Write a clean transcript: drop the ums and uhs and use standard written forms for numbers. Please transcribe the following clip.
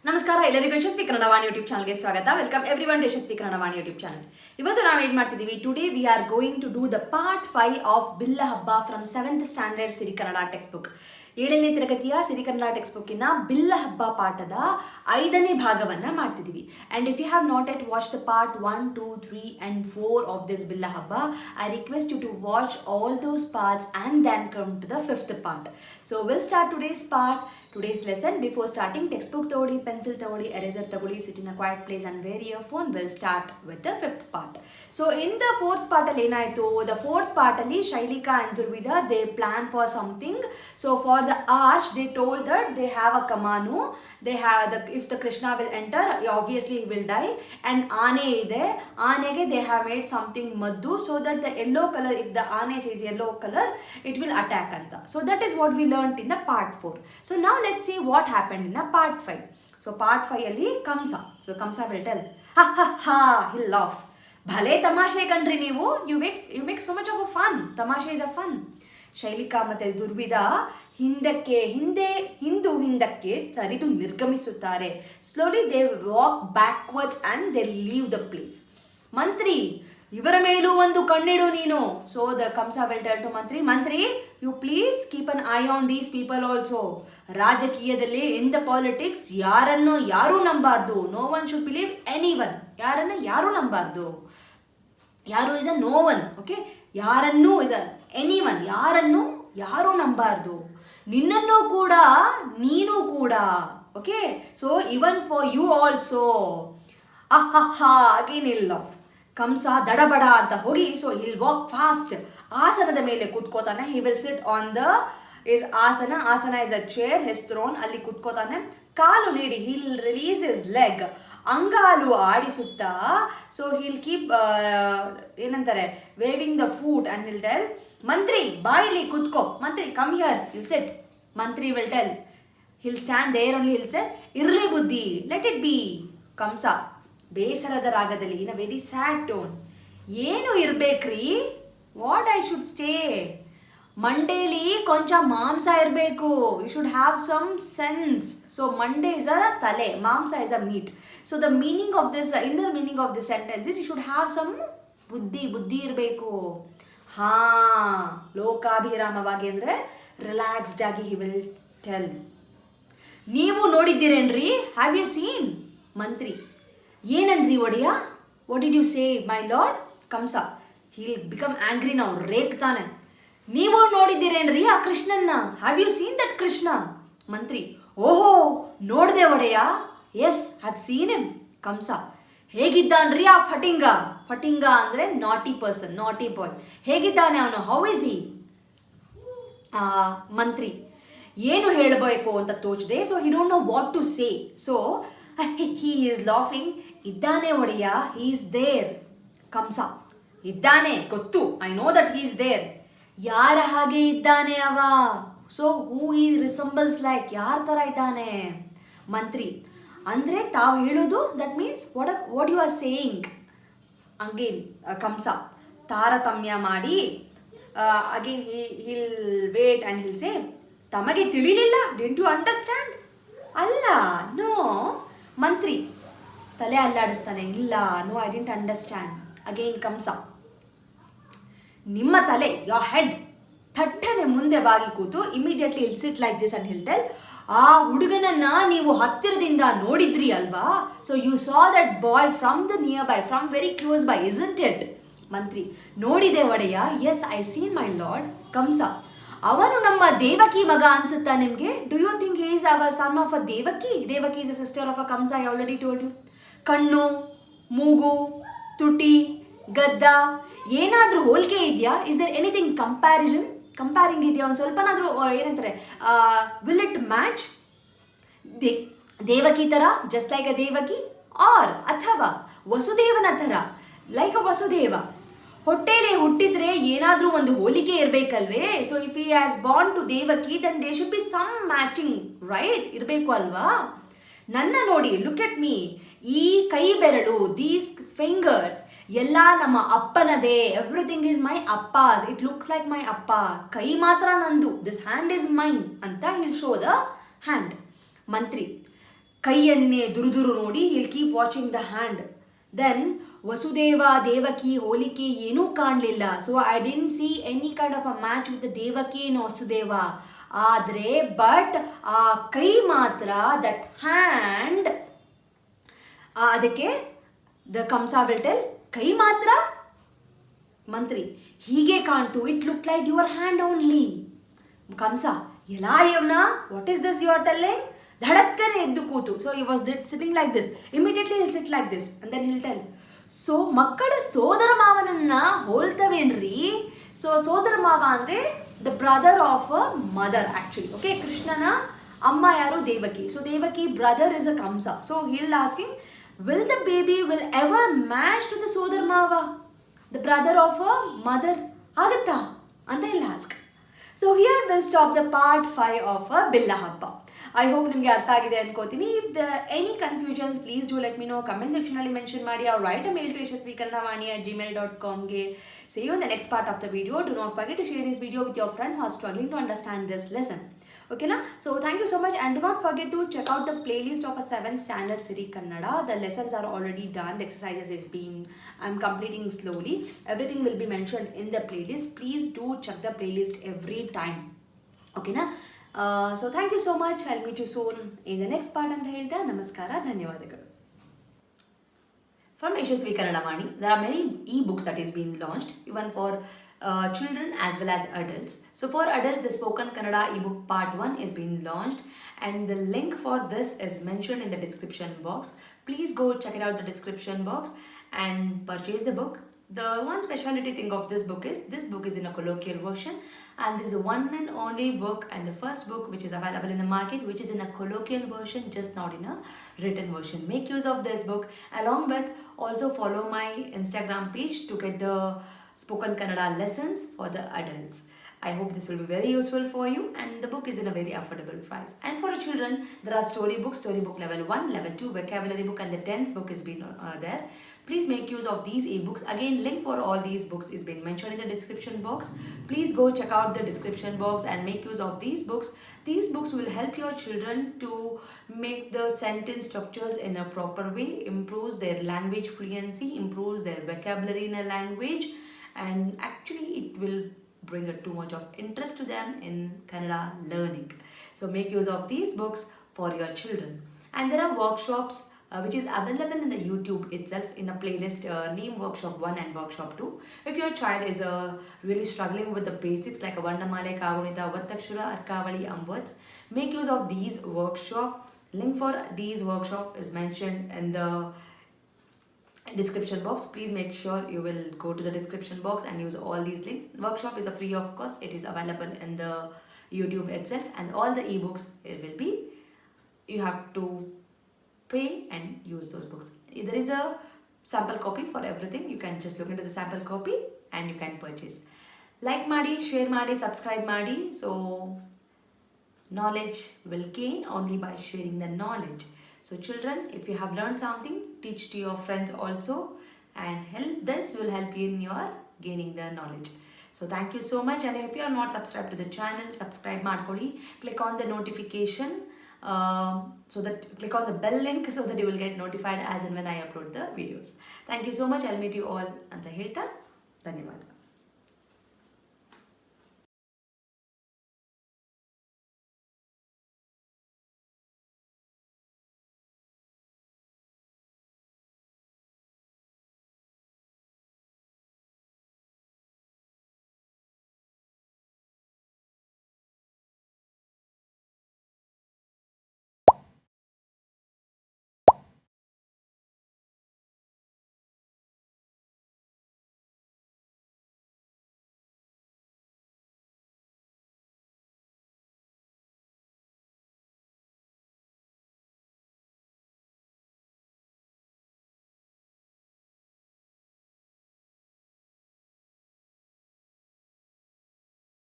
ನಮಸ್ಕಾರ ಎಲ್ಲರಿಗೂ ಯಶಸ್ವಿ ಕನ್ನಡ ವಾಣಿ ಯೂಟ್ಯೂಬ್ ಚಾನಲ್ಗೆ ಸ್ವಾಗತ. Welcome everyone to Yashaswi Kannada Vani YouTube channel. ಇವತ್ತು ನಾವು ಏನು ಮಾಡ್ತಿದ್ದೀವಿ, today we are going to do the part 5 of Billahabba from 7th standard Siri Kannada text book. 7ನೇ ತರಗತಿಯ ಸಿರಿ ಕನ್ನಡ ಟೆಕ್ಸ್ಟ್ ಬುಕ್ಕಿನ ಬಿಲ್ಲಹಬ್ಬ ಪಾಠದ 5ನೇ ಭಾಗವನ್ನು ಮಾಡ್ತಿದ್ದೀವಿ. And if you have not yet watch the part 1, 2, 3 and 4 of this Billahabba, I request you to watch all those parts and then come to the 5th part. So we'll start today's lesson. Before starting, textbook tagoli, pencil tagoli, eraser tagoli, sit in a quiet place and wear your phone. We'll start with the 5th part. So in the 4th part alli enayitu, the 4th part alli Shailika and Durvida, they plan for something. So for the arch, they told that they have a kamanu, they have if the Krishna will enter, obviously he will die, and aane ide, aanege they have made something maddu so that the yellow color, if the aane is yellow color, it will attack anta. So that is what we learnt in the part 4. So now let's see what happened in a part 5. So part 5 alli Kamsa. So Kamsa will tell, ha ha ha, he'll laugh. Bhale tamashe kandri neevu, you make so much of a fun. Tamashe is a fun. ಶೈಲಿಕಾ ಮತ್ತು ದುರ್ವಿದ ಹಿಂದಕ್ಕೆ ಸರಿದು ನಿರ್ಗಮಿಸುತ್ತಾರೆ. Slowly they walk backwards and they leave the place. ಮಂತ್ರಿ, ಇವರ ಮೇಲೂ ಒಂದು ಕಣ್ಣಿಡು ನೀನು. So the Kansa will tell to mantri, you please keep an eye on these people also. ರಾಜಕೀಯದಲ್ಲಿ ಇನ್ ದ ಪಾಲಿಟಿಕ್ಸ್ ಯಾರೂ ನಂಬಾರ್ದು. No one should believe any one. ಯಾರೂ ನಂಬಾರ್ದು. ಯಾರು is a no one. Okay, ಯಾರನ್ನೂ ಇಸ್ ಅ ಎನಿ ಒನ್. ಯಾರೂ ನಂಬಾರ್ದು. ನಿನ್ನನ್ನು ಕೂಡ, ನೀನು ಕೂಡ. Okay, so even for you also. Again he'll laugh. Kansa ದಡಬಡ ಅಂತ ಹೋಗಿ, ಸೊ ಹಿಲ್ ವಾಕ್ ಫಾಸ್ಟ್. ಆಸನದ ಮೇಲೆ ಕೂತ್ಕೋತಾನೆ. He will sit on the asana is a chair, his throne. ಅಲ್ಲಿ ಕೂತ್ಕೋತಾನೆ. ಕಾಲು ನೀಡಿ, ಹಿಲ್ ರಿಲೀಸ್ ಹಿಸ್ ಲೆಗ್. ಅಂಗಾಲು ಆಡಿಸುತ್ತಾ, ಸೊ ಹಿಲ್ ಕೀಪ್ ಏನಂತಾರೆ, waving the foot and will tell, ಮಂತ್ರಿ ಬಾಯಿಲಿ ಕೂತ್ಕೋ. Mantri come here, will sit. Mantri will tell, he'll stand there only, he'll ಸೆ ಇರ್ಲಿ ಬುದ್ಧಿ, ಲೆಟ್ ಇಟ್ ಬಿ. ಕಂಸ ಬೇಸರದ ರಾಗದಲ್ಲಿ, in a very sad tone, ಏನು ಇರ್ಬೇಕ್ರಿ, ವಾಟ್ ಐ ಶುಡ್ ಸ್ಟೇ. ಮಂಡೇಲಿ ಕೊಂಚ ಮಾಂಸ ಇರಬೇಕು. You should have some sense. So Monday is a ತಲೆ, ಮಾಂಸ is a meat. So the meaning of this, inner meaning of this sentence is you should have some ಬುದ್ಧಿ ಇರಬೇಕು. ಲೋಕಾಭಿರಾಮವಾಗಿ ಅಂದರೆ relaxed ಆಗಿ ಹಿ ವಿಲ್ ಟೆಲ್. ನೀವು ನೋಡಿದ್ದೀರೇನ್ರಿ, have you scene. ಮಂತ್ರಿ, ಏನಂದ್ರಿ ಒಡೆಯ, what did you say my lord. Kansa he'll become angry now, ರೇಗ್ತಾನೆ. ನೀವು ನೋಡಿದ್ದೀರೇನ್ರಿ ಆ ಕೃಷ್ಣನ್ನ, have you seen that Krishna. ಮಂತ್ರಿ, ಓಹೋ ನೋಡಿದೆ ಒಡೆಯ, yes have seen him. Kansa, ಹೇಗಿದ್ದಾನ್ರಿ ಆ ಫಟಿಂಗ ಅಂದರೆ ನಾಟಿ ಪರ್ಸನ್, ನಾಟಿ ಬಾಯ್. ಹೇಗಿದ್ದಾನೆ ಅವನು, ಹೌ ಇಸ್ ಹಿ. ಮಂತ್ರಿ, ಏನು ಹೇಳಬೇಕು ಅಂತ ತೋಚದೆ. So he don't know what to say. So he is laughing. ಇದ್ದಾನೆ ಒಡೆಯ, ಹಿ ಈಸ್ ದೇರ್. ಕಂಸ, ಇದ್ದಾನೆ ಗೊತ್ತು, I know that he is there. ಯಾರ ಹಾಗೆ ಇದ್ದಾನೆ ಅವ. ಸೊ ಹೂ ಈ ರಿಸಂಬಲ್ಸ್ ಲೈಕ್, ಯಾರ ಥರ ಇದ್ದಾನೆ. ಮಂತ್ರಿ, ಅಂದರೆ ತಾವು ಹೇಳೋದು, that means what you are saying. Again Kansa ತಾರತಮ್ಯ ಮಾಡಿ, again he'll wait and he'll say, ತಮಗೆ ತಿಳಿಲಿಲ್ಲ, ಡಿಂಟ್ ಯು ಅಂಡರ್ಸ್ಟ್ಯಾಂಡ್. ಅಲ್ಲ, ನೋ. ಮಂತ್ರಿ ತಲೆ ಅಲ್ಲಾಡಿಸ್ತಾನೆ, ಇಲ್ಲ, no I didn't understand. Again Kansa, ನಿಮ್ಮ ತಲೆ, ಯೋರ್ ಹೆಡ್, ಥಟ್ಟನೆ ಮುಂದೆ ಬಾಗಿ ಕೂತು, immediately he'll sit like this and he'll tell, ಆ ಹುಡುಗನನ್ನ ನೀವು ಹತ್ತಿರದಿಂದ ನೋಡಿದ್ರಿ ಅಲ್ವಾ. So you saw that boy from the nearby, from very close by, isn't it. ಮಂತ್ರಿ, ನೋಡಿದೆ ಒಡೆಯ, yes I seen my lord. Kansa, ಅವನು ನಮ್ಮ ದೇವಕಿ ಮಗ ಅನ್ಸುತ್ತಾ ನಿಮಗೆ. Do you think he is our son of a Devaki. Devaki is a sister of a Kansa, I already told you. ಕಣ್ಣು, ಮೂಗು, ತುಟಿ, ಗದ್ದ, ಏನಾದರೂ ಹೋಲಿಕೆ ಇದೆಯಾ. ಇಸ್ ದರ್ ಎನಿಥಿಂಗ್ ಕಂಪ್ಯಾರಿಂಗ್ ಇದೆಯಾ, ಒಂದು ಸ್ವಲ್ಪನಾದರೂ ಏನಂತಾರೆ, ವಿಲ್ ಇಟ್ ಮ್ಯಾಚ್. ದೇವಕಿ ಥರ, just like a Devaki, or ಅಥವಾ ವಸುದೇವನ ಥರ, ಲೈಕ್ ಅ ವಸುದೇವ. ಹೊಟ್ಟೆಯಲ್ಲಿ ಹುಟ್ಟಿದ್ರೆ ಏನಾದರೂ ಒಂದು ಹೋಲಿಕೆ ಇರಬೇಕಲ್ವೇ. So if he has born to Devaki, then they should be some matching, right, ಇರಬೇಕು ಅಲ್ವಾ. ನನ್ನ ನೋಡಿ, ಲುಕ್ ಎಟ್ ಮೀ, ಈ ಕೈ ಬೆರಳು, ದೀಸ್ ಫಿಂಗರ್ಸ್ ಎಲ್ಲ ನಮ್ಮ ಅಪ್ಪನದೇ. Everything is my appa's. It looks like my appa. ಕೈ ಮಾತ್ರ ನಂದು. ದಿಸ್ ಹ್ಯಾಂಡ್ ಈಸ್ ಮೈನ್ ಅಂತ ಹಿಲ್ ಶೋ ದ ಹ್ಯಾಂಡ್. ಮಂತ್ರಿ, ಕೈಯನ್ನೇ ದುರುದುರು ನೋಡಿ he'll keep watching the hand. Then Vasudeva Devaki ಹೋಲಿಕೆ ಏನೂ ಕಾಣಲಿಲ್ಲ. So I didn't see any kind of a match with Devaki and Vasudeva. ಆದರೆ ಬಟ್ ಆ ಕೈ ಮಾತ್ರ, ದಟ್ ಹ್ಯಾಂಡ್, ಅದಕ್ಕೆ ದ ಕಂಸ ವಿಲ್ ಟೆಲ್, ಕೈ ಮಾತ್ರ ಮಂತ್ರಿ ಹೀಗೆ ಕಾಣ್ತು, it look like your hand only. Kansa, ಎಲ್ಲ ಯವನ, what is this you are telling? ಧಡಕ್ಕನೆ ಎದ್ದು ಕೂತು. So he was sitting like this, immediately he'll sit like this and then he'll tell. So ಮಕ್ಕಳು ಸೋದರ ಮಾವನನ್ನ ಹೋಲ್ತವೇನ್ರಿ? ಸೊ ಸೋದರ ಮಾವ ಅಂದರೆ the brother of a mother actually. Okay, ಕೃಷ್ಣನ ಅಮ್ಮ ಯಾರು? Devaki. So Devaki brother is a Kamsa. So hill asking, will the baby will ever match to the sodar mava, the brother of a mother? Agata anta he'll ask. So here we'll stop the part 5 of Billahabba. I hope nimge artha agide ankotini. If there are any confusions, please do let me know. Comment section alli mention ಮಾಡಿ, or write a mail to yashaswikannadavaani@gmail.com ಗೆ. See you in the next part of the video. Do not forget to share this video with your friend who are struggling to understand this lesson. Okay na? So thank you so much, and do not forget to check out the playlist of a 7th standard Siri Kannada. The lessons are already done, the exercises is being, I'm completing slowly. Everything will be mentioned in the playlist. Please do check the playlist every time. Okay na? So thank you so much. I'll meet you soon in the next part anta ಹೇಳ್ತಾ ನಮಸ್ಕಾರ, ಧನ್ಯವಾದಗಳು. From Yashaswi Kannada Vaani, there are many e-books that is being launched, even for children as well as adults. So for adults, the Spoken Kannada ebook part 1 is being launched, and the link for this is mentioned in the description box. Please go check it out, the description box, and purchase the book. The one speciality thing of this book is in a colloquial version, and this is the one and only book and the first book which is available in the market which is in a colloquial version, just not in a written version. Make use of this book. Along with, also follow my Instagram page to get the Spoken Kannada lessons for the adults. I hope this will be very useful for you, and the book is in a very affordable price. And for children, there are storybook level 1, level 2, vocabulary book, and the tense book is been there. Please make use of these ebooks. Again, link for all these books is been mentioned in the description box. Please go check out the description box and make use of these books. These books will help your children to make the sentence structures in a proper way, improves their language fluency, improves their vocabulary in a language, and actually it will bring too much of interest to them in Kannada learning. So make use of these books for your children. And there are workshops which is available in the YouTube itself in a playlist named Workshop 1 and Workshop 2. If your child is really struggling with the basics like a Varnamale, Kagunita, Vattakshura, Arkavali, words, make use of these workshop. Link for these workshop is mentioned in the description box. Please make sure you will go to the description box and use all these links. Workshop is a free of cost. It is available in the YouTube itself, and all the ebooks, it will be, you have to pay and use those books. There is a sample copy for everything. You can just look into the sample copy and you can purchase. Like ಮಾಡಿ, share ಮಾಡಿ, subscribe ಮಾಡಿ. So knowledge will gain only by sharing the knowledge. So children, if you have learned something, teach to your friends also, and this will help you in your gaining the knowledge. So thank you so much, and if you are not subscribed to the channel, subscribe ಮಾಡ್ಕೊಳ್ಳಿ. Click on the notification, so that click on the bell link so that you will get notified as and when I upload the videos. Thank you so much. I'll meet you all ಅಂತ ಹೇಳ್ತಾ ಧನ್ಯವಾದ.